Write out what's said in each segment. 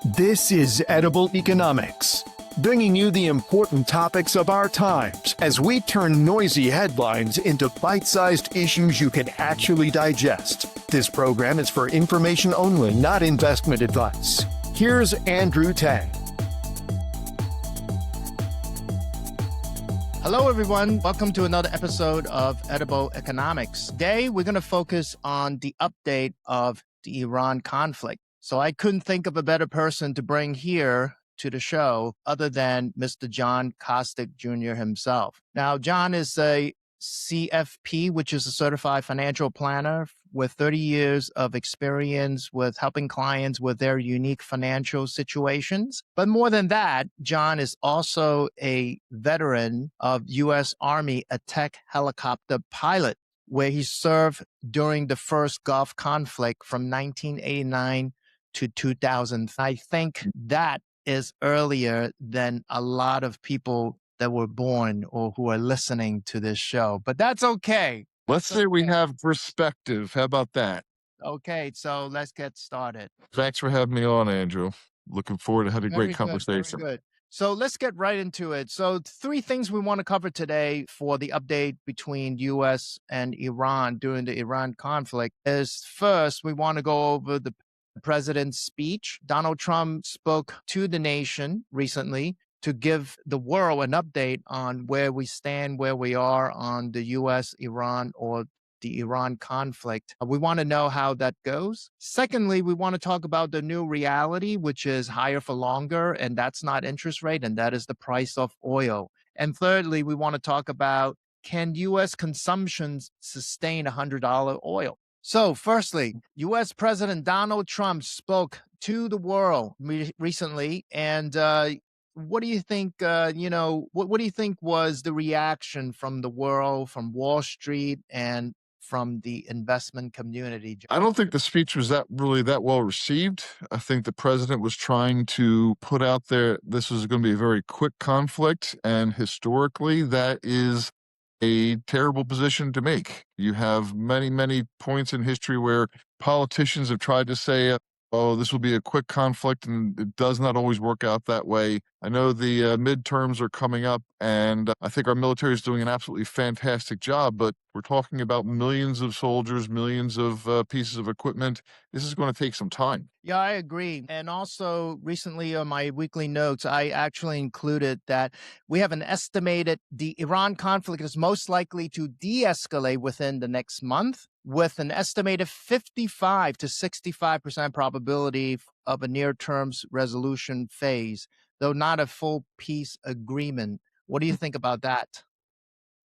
This is Edible Economix, bringing you the important topics of our times as we turn noisy headlines into bite-sized issues you can actually digest. This program is for information only, not investment advice. Here's Andrew Tang. Hello, everyone. Welcome to another episode of Edible Economix. Today, we're going to focus on the update of the Iran conflict. So I couldn't think of a better person to bring here to the show other than Mr. John Kostic Jr. himself. Now, John is a CFP, which is a certified financial planner with 30 years of experience with helping clients with their unique financial situations. But more than that, John is also a veteran of U.S. Army attack helicopter pilot, where he served during the first Gulf conflict from 1989 to 2000. I think that is earlier than a lot of people that were born or who are listening to this show, but that's okay. Let's say we have perspective. How about that? Okay, so let's get started. Thanks for having me on, Andrew. Looking forward to having a great conversation. Very good. So let's get right into it. So 3 things we want to cover today for the update between U.S. and Iran during the Iran conflict is, first, we want to go over the president's speech. Donald Trump spoke to the nation recently to give the world an update on where we stand, where we are on the U.S., Iran, or the Iran conflict. We want to know how that goes. Secondly, we want to talk about the new reality, which is higher for longer, and that's not interest rate, and that is the price of oil. And thirdly, we want to talk about, can U.S. consumption sustain $100 oil? So firstly, U.S. President Donald Trump spoke to the world recently, and what do you think, what do you think was the reaction from the world, from Wall Street, and from the investment community? I don't think the speech was that well received. I think the president was trying to put out there this was going to be a very quick conflict, and historically that is a terrible position to make. You have many points in history where politicians have tried to say, oh, this will be a quick conflict, and it does not always work out that way. I know the midterms are coming up, and I think our military is doing an absolutely fantastic job, but we're talking about millions of soldiers, millions of pieces of equipment. This is going to take some time. Yeah, I agree. And also recently on my weekly notes, I actually included that we have an estimated the Iran conflict is most likely to de-escalate within the next month, with an estimated 55 to 65% probability of a near-term resolution phase, though not a full peace agreement. What do you think about that?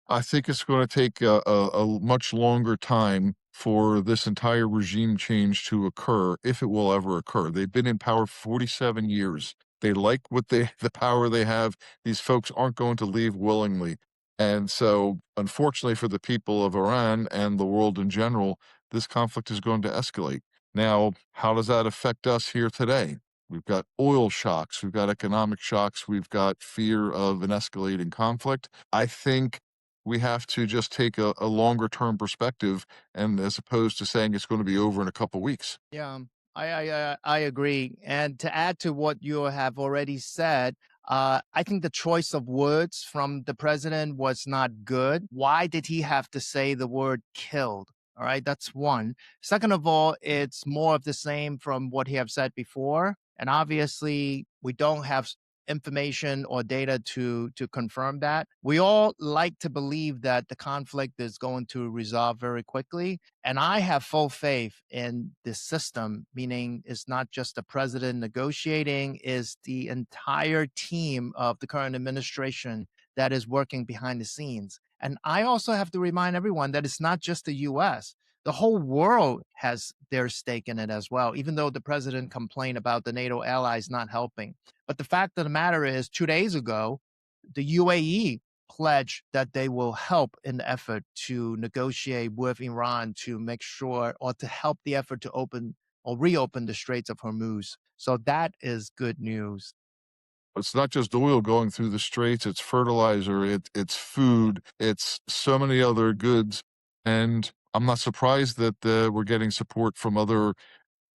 I think it's going to take a much longer time for this entire regime change to occur, if it will ever occur. They've been in power 47 years. They like the power they have. These folks aren't going to leave willingly. And so, unfortunately for the people of Iran and the world in general, this conflict is going to escalate. Now, how does that affect us here today? We've got oil shocks, we've got economic shocks, we've got fear of an escalating conflict. I think we have to just take a longer term perspective, and as opposed to saying it's going to be over in a couple weeks. Yeah, I agree. And to add to what you have already said, I think the choice of words from the president was not good. Why did he have to say the word killed? All right, that's one. Second of all, it's more of the same from what he have said before. And obviously, we don't have information or data to confirm that. We all like to believe that the conflict is going to resolve very quickly. And I have full faith in this system, meaning it's not just the president negotiating, it's the entire team of the current administration that is working behind the scenes. And I also have to remind everyone that it's not just the US. The whole world has their stake in it as well, even though the president complained about the NATO allies not helping. But the fact of the matter is, 2 days ago, the UAE pledged that they will help in the effort to negotiate with Iran to make sure, or to help the effort to open or reopen the Straits of Hormuz. So that is good news. It's not just oil going through the straits, it's fertilizer, it's food, it's so many other goods. And I'm not surprised that we're getting support from other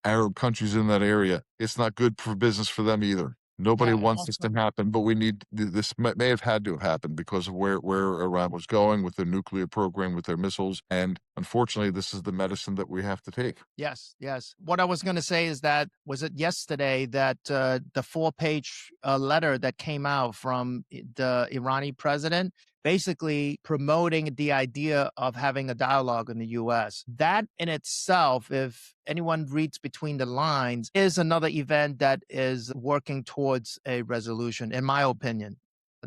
Arab countries in that area. It's not good for business for them either. Nobody Yeah, and wants this to happen, but we need this. May have had to have happened because of where Iran was going with their nuclear program, with their missiles, and unfortunately, this is the medicine that we have to take. yes, yes. What I was going to say is that, was it yesterday that the 4-page letter that came out from the Iranian president, basically promoting the idea of having a dialogue in the US. That in itself, if anyone reads between the lines, is another event that is working towards a resolution, in my opinion.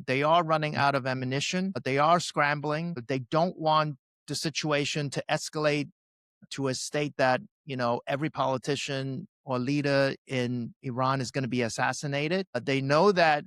They are running out of ammunition, but they are scrambling. But they don't want the situation to escalate to a state that, every politician or leader in Iran is going to be assassinated. They know that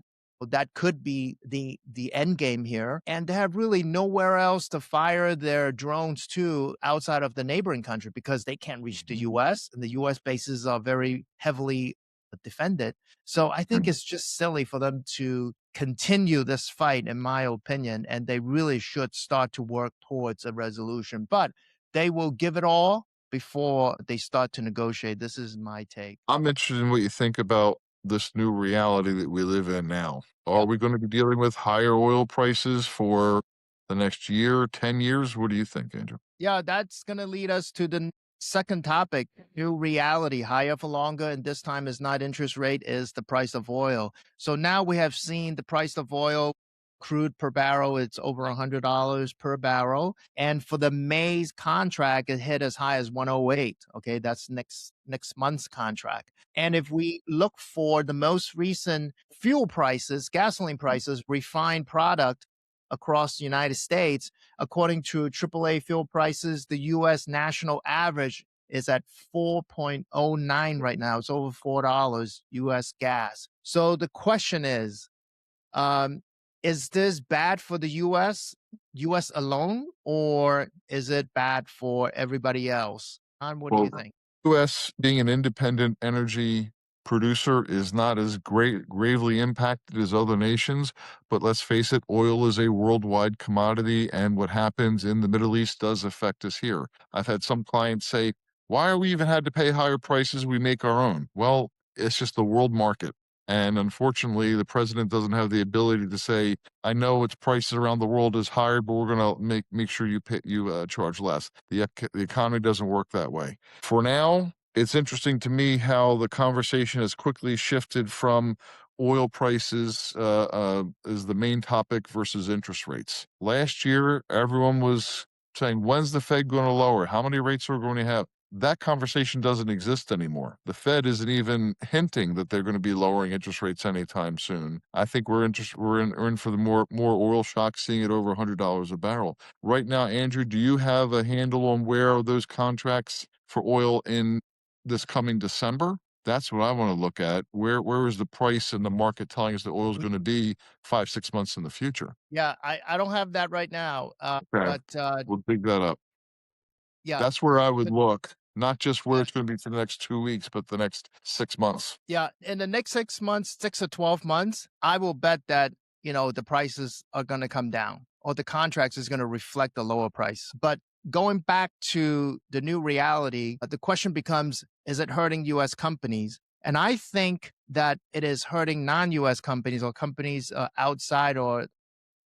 that could be the end game here, and they have really nowhere else to fire their drones to outside of the neighboring country because they can't reach the U.S. and the U.S. bases are very heavily defended. So I think it's just silly for them to continue this fight, in my opinion, and they really should start to work towards a resolution. But they will give it all before they start to negotiate. This is my take. I'm interested in what you think about this new reality that we live in now. Are Yep. we going to be dealing with higher oil prices for the next year, 10 years? What do you think, Andrew? Yeah, that's going to lead us to the second topic, new reality, higher for longer. And this time is not interest rate, is the price of oil. So now we have seen the price of oil, crude per barrel, it's over $100 per barrel. And for the May's contract, it hit as high as 108. Okay, that's next month's contract. And if we look for the most recent fuel prices, gasoline prices, refined product across the United States, according to AAA fuel prices, the U.S. national average is at 4.09 right now. It's over $4 U.S. gas. So the question is this bad for the U.S. Alone, or is it bad for everybody else? What do you think? U.S. being an independent energy producer is not as gravely impacted as other nations, but let's face it, oil is a worldwide commodity, and what happens in the Middle East does affect us here. I've had some clients say, why are we even had to pay higher prices? We make our own. Well, it's just the world market. And unfortunately, the president doesn't have the ability to say, I know its prices around the world is higher, but we're going to make sure you charge less. The economy doesn't work that way. For now, it's interesting to me how the conversation has quickly shifted from oil prices as the main topic versus interest rates. Last year, everyone was saying, when's the Fed going to lower? How many rates are we going to have? That conversation doesn't exist anymore. The Fed isn't even hinting that they're going to be lowering interest rates anytime soon. I think we're in for the more oil shock, seeing it over $100 a barrel. Right now, Andrew, do you have a handle on where are those contracts for oil in this coming December? That's what I want to look at. Where is the price and the market telling us that oil is going to be 5-6 months in the future? Yeah, I don't have that right now, Okay, but we'll dig that up. yeah. That's where I would But look, not just where yeah, it's going to be for the next 2 weeks, but the next 6 months. yeah, in the next 6 months, 6 or 12 months, I will bet that, the prices are going to come down or the contracts is going to reflect the lower price. But going back to the new reality, the question becomes, is it hurting US companies? And I think that it is hurting non-US companies or companies outside or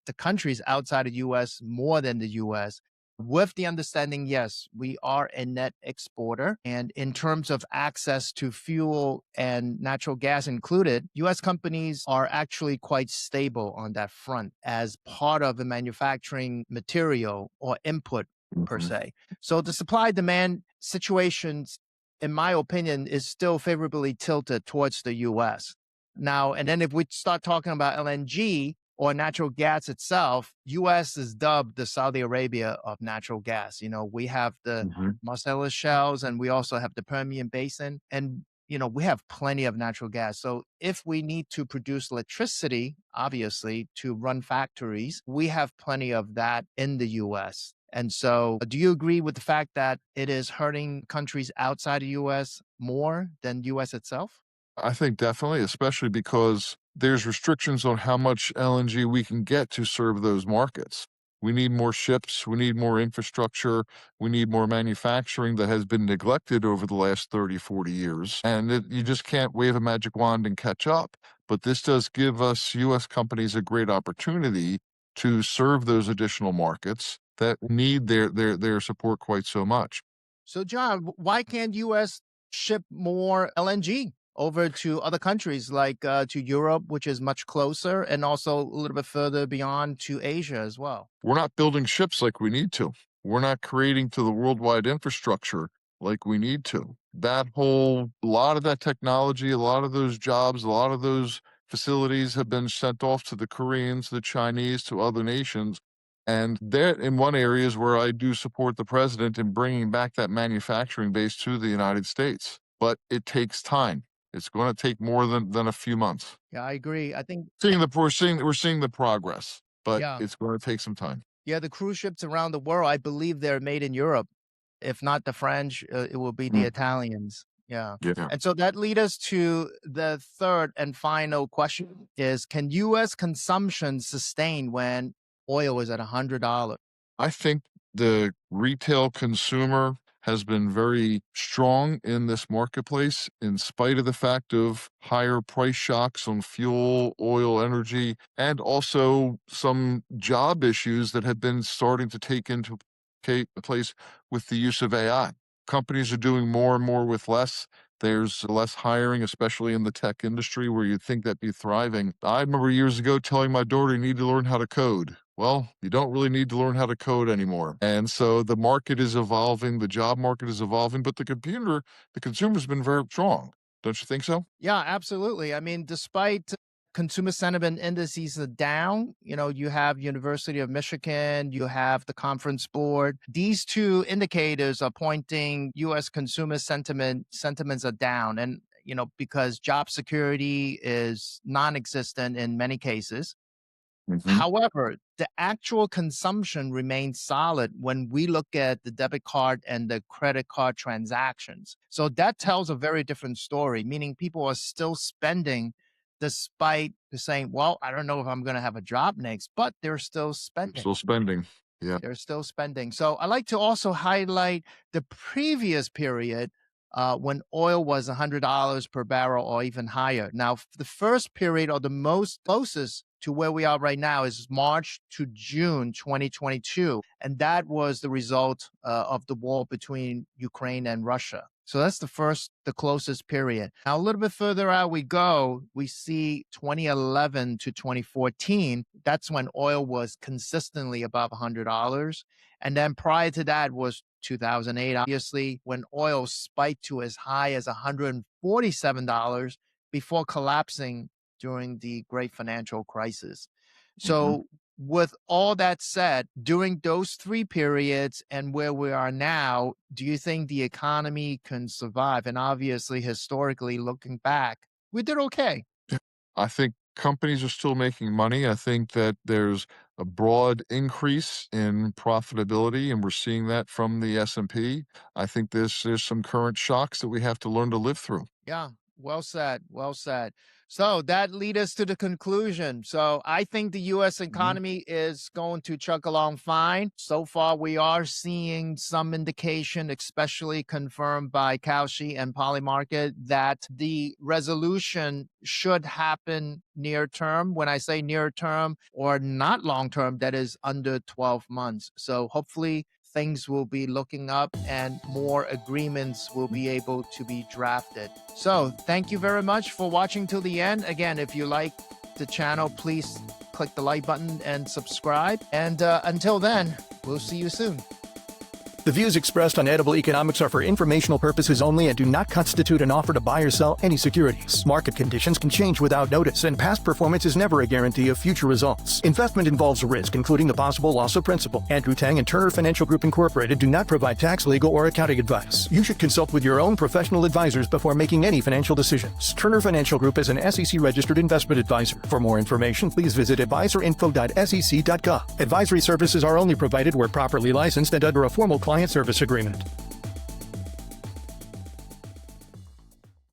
the countries outside of US more than the US, with the understanding, yes, we are a net exporter. And in terms of access to fuel and natural gas included, US companies are actually quite stable on that front as part of a manufacturing material or input per se. So the supply demand situations, in my opinion, is still favorably tilted towards the US. Now, and then if we start talking about LNG, or natural gas itself, U.S. is dubbed the Saudi Arabia of natural gas. We have the Marcellus Shales and we also have the Permian Basin. And, we have plenty of natural gas. So if we need to produce electricity, obviously, to run factories, we have plenty of that in the U.S. And so do you agree with the fact that it is hurting countries outside the U.S. more than U.S. itself? I think definitely, especially because there's restrictions on how much LNG we can get to serve those markets. We need more ships. We need more infrastructure. We need more manufacturing that has been neglected over the last 30, 40 years. And you just can't wave a magic wand and catch up. But this does give us U.S. companies a great opportunity to serve those additional markets that need their support quite so much. So, John, why can't U.S. ship more LNG over to other countries like to Europe, which is much closer, and also a little bit further beyond to Asia as well? We're not building ships like we need to. We're not creating to the worldwide infrastructure like we need to. A lot of that technology, a lot of those jobs, a lot of those facilities have been sent off to the Koreans, the Chinese, to other nations. And that, in one area, is where I do support the president in bringing back that manufacturing base to the United States. But it takes time. It's going to take more than a few months. Yeah, I agree. I think We're seeing the progress, but yeah. it's going to take some time. Yeah, the cruise ships around the world, I believe they're made in Europe. If not the French, it will be the Italians. Yeah. Yeah. And so that leads us to the third and final question is, can U.S. consumption sustain when oil is at $100? I think the retail consumer has been very strong in this marketplace in spite of the fact of higher price shocks on fuel, oil, energy, and also some job issues that have been starting to take into place with the use of AI. Companies are doing more and more with less. There's less hiring, especially in the tech industry where you'd think that'd be thriving. I remember years ago telling my daughter, you need to learn how to code. Well, you don't really need to learn how to code anymore. And so the market is evolving, the job market is evolving, but the consumer's been very strong. Don't you think so? Yeah, absolutely. I mean, despite consumer sentiment indices are down, you have University of Michigan, you have the Conference Board. These two indicators are pointing U.S. consumer sentiments are down. And, because job security is non-existent in many cases. However, the actual consumption remains solid when we look at the debit card and the credit card transactions. So that tells a very different story, meaning people are still spending despite saying, well, I don't know if I'm going to have a job next, but they're still spending. Still spending. Yeah. They're still spending. So I like to also highlight the previous period when oil was $100 per barrel or even higher. Now, the first period or the most closest to where we are right now is March to June 2022. And that was the result of the war between Ukraine and Russia. So that's the closest period. Now, a little bit further out we go, we see 2011 to 2014. That's when oil was consistently above $100. And then prior to that was 2008, obviously, when oil spiked to as high as $147 before collapsing during the great financial crisis. So with all that said, during those three periods and where we are now, do you think the economy can survive? And obviously, historically, looking back, we did okay. I think companies are still making money. I think that there's a broad increase in profitability, and we're seeing that from the S&P. I think there's some current shocks that we have to learn to live through. Yeah, well said. Well said. So that leads us to the conclusion. So I think the U.S. economy is going to chug along fine. So far, we are seeing some indication, especially confirmed by Kalshi and Polymarket, that the resolution should happen near term. When I say near term or not long term, that is under 12 months. So hopefully things will be looking up and more agreements will be able to be drafted. So thank you very much for watching till the end. Again, if you like the channel, please click the like button and subscribe. And until then, we'll see you soon. The views expressed on Edible Economix are for informational purposes only and do not constitute an offer to buy or sell any securities. Market conditions can change without notice, and past performance is never a guarantee of future results. Investment involves risk, including the possible loss of principal. Andrew Tang and Turner Financial Group Incorporated do not provide tax, legal, or accounting advice. You should consult with your own professional advisors before making any financial decisions. Turner Financial Group is an SEC-registered investment advisor. For more information, please visit advisorinfo.sec.gov. Advisory services are only provided where properly licensed and under a formal client service agreement.